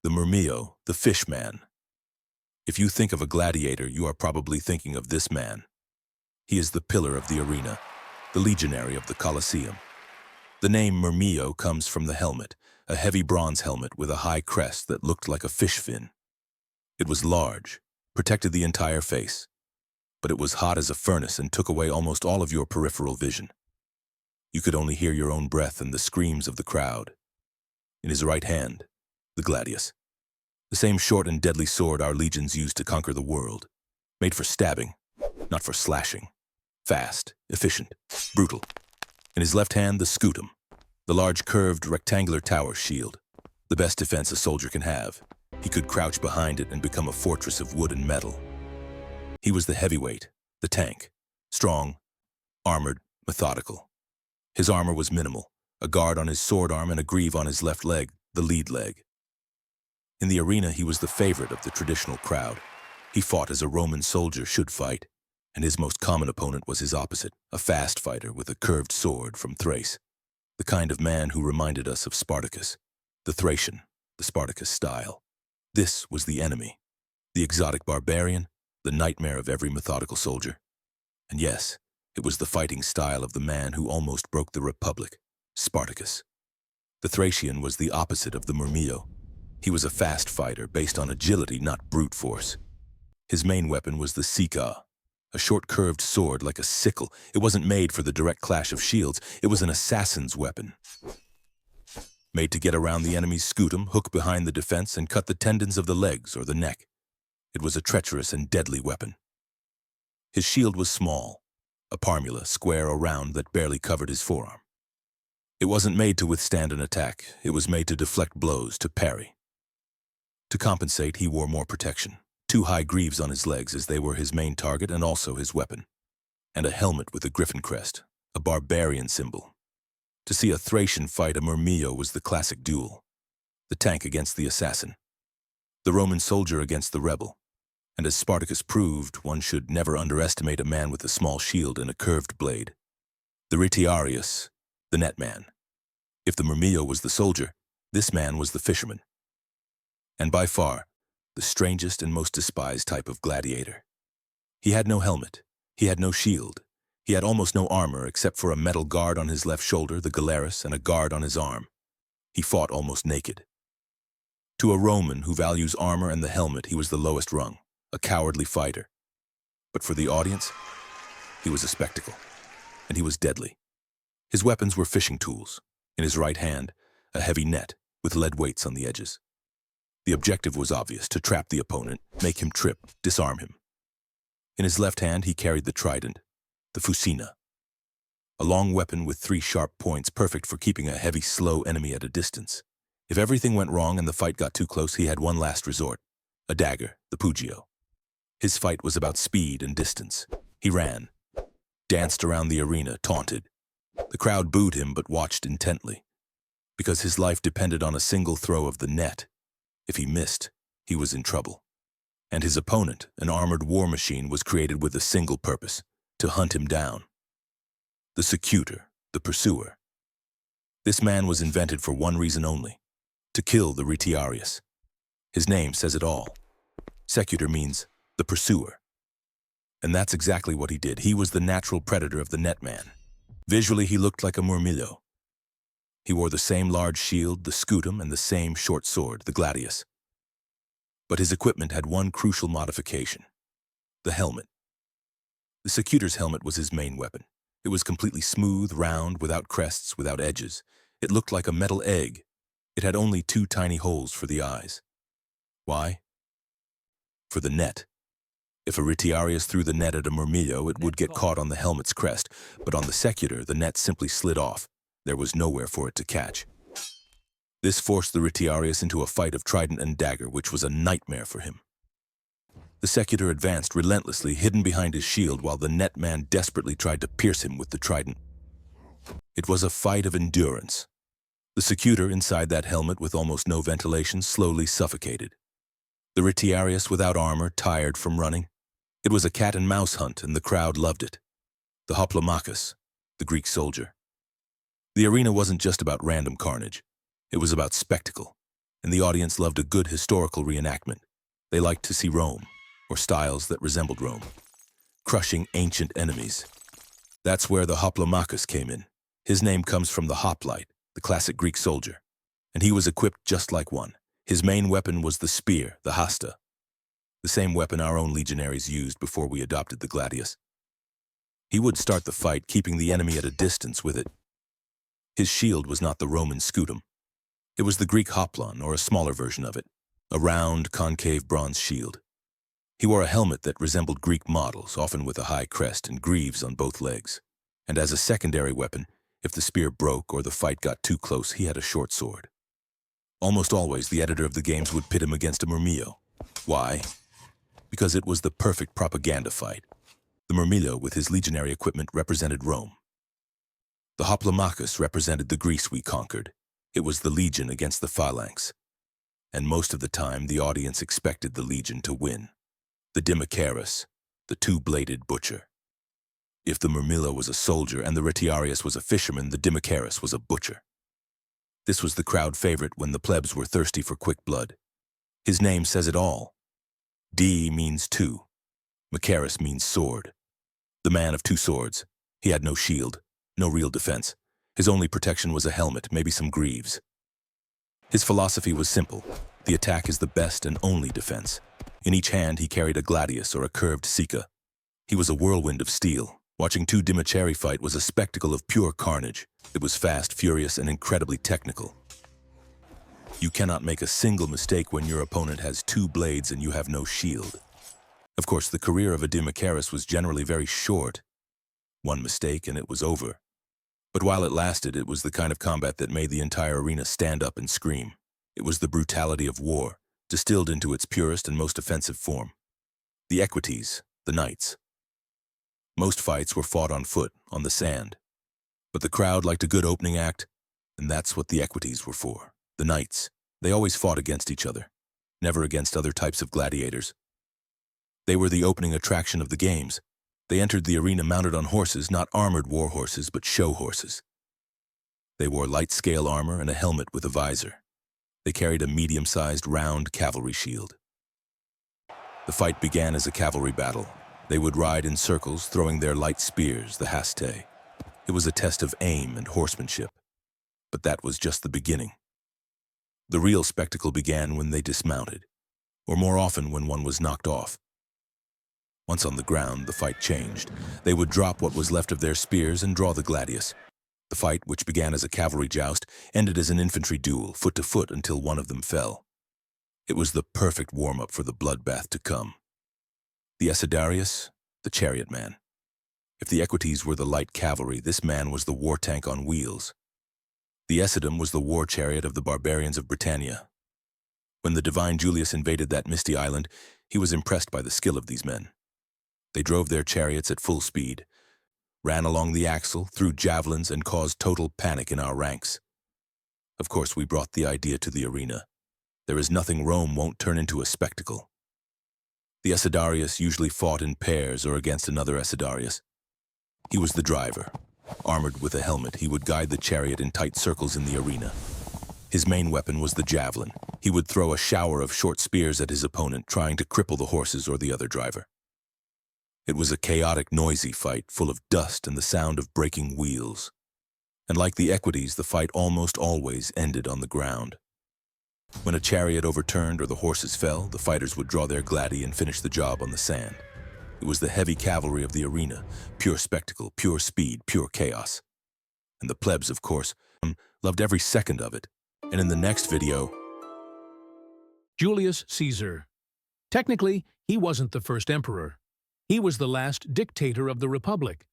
The Murmillo, the fish man. If you think of a gladiator, you are probably thinking of this man. He is the pillar of the arena, the legionary of the Colosseum. The name Murmillo comes from the helmet, a heavy bronze helmet with a high crest that looked like a fish fin. It was large, protected the entire face, but it was hot as a furnace and took away almost all of your peripheral vision. You could only hear your own breath and the screams of the crowd. In his right hand, the gladius, the same short and deadly sword our legions used to conquer the world, made for stabbing, not for slashing. Fast, efficient, brutal. In his left hand, the scutum, the large curved rectangular tower shield, the best defense a soldier can have. He could crouch behind it and become a fortress of wood and metal. He was the heavyweight, the tank, strong, armored, methodical. His armor was minimal, a guard on his sword arm and a greave on his left leg, the lead leg. In the arena, he was the favorite of the traditional crowd. He fought as a Roman soldier should fight, and his most common opponent was his opposite, a fast fighter with a curved sword from Thrace, the kind of man who reminded us of Spartacus, the Thracian, the Spartacus style. This was the enemy, the exotic barbarian, the nightmare of every methodical soldier. And yes, it was the fighting style of the man who almost broke the Republic, Spartacus. The Thracian was the opposite of the Murmillo. He was a fast fighter based on agility, not brute force. His main weapon was the Secutor, a short curved sword like a sickle. It wasn't made for the direct clash of shields. It was an assassin's weapon, made to get around the enemy's scutum, hook behind the defense, and cut the tendons of the legs or the neck. It was a treacherous and deadly weapon. His shield was small, a parmula, square or round, that barely covered his forearm. It wasn't made to withstand an attack. It was made to deflect blows, to parry. To compensate, he wore more protection, 2 high greaves on his legs as they were his main target and also his weapon, and a helmet with a griffin crest, a barbarian symbol. To see a Thracian fight a Murmillo was the classic duel, the tank against the assassin, the Roman soldier against the rebel. And as Spartacus proved, one should never underestimate a man with a small shield and a curved blade. The Retiarius, the netman. If the Murmillo was the soldier, this man was the fisherman. And by far, the strangest and most despised type of gladiator. He had no helmet. He had no shield. He had almost no armor except for a metal guard on his left shoulder, the Gallerus, and a guard on his arm. He fought almost naked. To a Roman who values armor and the helmet, he was the lowest rung, a cowardly fighter. But for the audience, he was a spectacle, and he was deadly. His weapons were fishing tools. In his right hand, a heavy net with lead weights on the edges. The objective was obvious: to trap the opponent, make him trip, disarm him. In his left hand, he carried the trident, the fusina, a long weapon with 3 sharp points, perfect for keeping a heavy, slow enemy at a distance. If everything went wrong and the fight got too close, he had one last resort, a dagger, the pugio. His fight was about speed and distance. He ran, danced around the arena, taunted. The crowd booed him but watched intently, because his life depended on a single throw of the net. If he missed, he was in trouble. And his opponent, an armored war machine, was created with a single purpose: to hunt him down. The Secutor, the pursuer. This man was invented for one reason only: to kill the Retiarius. His name says it all. Secutor means the pursuer. And that's exactly what he did. He was the natural predator of the netman. Visually, he looked like a Murmillo. He wore the same large shield, the scutum, and the same short sword, the gladius. But his equipment had one crucial modification: the helmet. The Secutor's helmet was his main weapon. It was completely smooth, round, without crests, without edges. It looked like a metal egg. It had only 2 tiny holes for the eyes. Why? For the net. If a Retiarius threw the net at a Murmillo, it would get caught on the helmet's crest, but on the Secutor, the net simply slid off. There was nowhere for it to catch. This forced the Retiarius into a fight of trident and dagger, which was a nightmare for him. The Secutor advanced relentlessly, hidden behind his shield, while the netman desperately tried to pierce him with the trident. It was a fight of endurance. The Secutor, inside that helmet with almost no ventilation, slowly suffocated. The Retiarius, without armor, tired from running. It was a cat-and-mouse hunt, and the crowd loved it. The Hoplomachus, the Greek soldier. The arena wasn't just about random carnage. It was about spectacle. and the audience loved a good historical reenactment. They liked to see Rome, or styles that resembled Rome, crushing ancient enemies. That's where the Hoplomachus came in. His name comes from the hoplite, the classic Greek soldier, and he was equipped just like one. His main weapon was the spear, the hasta, the same weapon our own legionaries used before we adopted the gladius. He would start the fight, keeping the enemy at a distance with it. His shield was not the Roman scutum. It was the Greek hoplon, or a smaller version of it, a round, concave bronze shield. He wore a helmet that resembled Greek models, often with a high crest and greaves on both legs. And as a secondary weapon, if the spear broke or the fight got too close, he had a short sword. Almost always, the editor of the games would pit him against a Murmillo. Why? Because it was the perfect propaganda fight. The Murmillo, with his legionary equipment, represented Rome. The Hoplomachus represented the Greece we conquered. It was the legion against the phalanx. And most of the time, the audience expected the legion to win. The Dimachorus, the two-bladed butcher. If the Murmillo was a soldier and the Retiarius was a fisherman, the Dimachorus was a butcher. This was the crowd favorite when the plebs were thirsty for quick blood. His name says it all. D means two. Machorus means sword. The man of two swords. He had no shield, no real defense. His only protection was a helmet, maybe some greaves. His philosophy was simple. The attack is the best and only defense. In each hand he carried a gladius or a curved sica. He was a whirlwind of steel. Watching two Dimachari fight was a spectacle of pure carnage. It was fast, furious, and incredibly technical. You cannot make a single mistake when your opponent has two blades and you have no shield. Of course, the career of a Dimachorus was generally very short. One mistake and it was over. But while it lasted, it was the kind of combat that made the entire arena stand up and scream. It was the brutality of war, distilled into its purest and most offensive form. The Equites, the knights. Most fights were fought on foot, on the sand. But the crowd liked a good opening act, and that's what the Equites were for. The knights. They always fought against each other, never against other types of gladiators. They were the opening attraction of the games. They entered the arena mounted on horses, not armored war horses, but show horses. They wore light scale armor and a helmet with a visor. They carried a medium-sized round cavalry shield. The fight began as a cavalry battle. They would ride in circles, throwing their light spears, the hastae. It was a test of aim and horsemanship. But that was just the beginning. The real spectacle began when they dismounted, or more often when one was knocked off. Once on the ground, the fight changed. They would drop what was left of their spears and draw the gladius. The fight, which began as a cavalry joust, ended as an infantry duel, foot to foot, until one of them fell. It was the perfect warm-up for the bloodbath to come. The Essedarius, the chariot man. If the Equites were the light cavalry, this man was the war tank on wheels. The Essedum was the war chariot of the barbarians of Britannia. When the divine Julius invaded that misty island, he was impressed by the skill of these men. They drove their chariots at full speed, ran along the axle, threw javelins, and caused total panic in our ranks. Of course, we brought the idea to the arena. There is nothing Rome won't turn into a spectacle. The Essedarius usually fought in pairs or against another Essedarius. He was the driver. Armored with a helmet, he would guide the chariot in tight circles in the arena. His main weapon was the javelin. He would throw a shower of short spears at his opponent, trying to cripple the horses or the other driver. It was a chaotic, noisy fight, full of dust and the sound of breaking wheels. And like the Equites, the fight almost always ended on the ground. When a chariot overturned or the horses fell, the fighters would draw their gladi and finish the job on the sand. It was the heavy cavalry of the arena, pure spectacle, pure speed, pure chaos. And the plebs, of course, loved every second of it. And in the next video... Julius Caesar. Technically, he wasn't the first emperor. He was the last dictator of the Republic.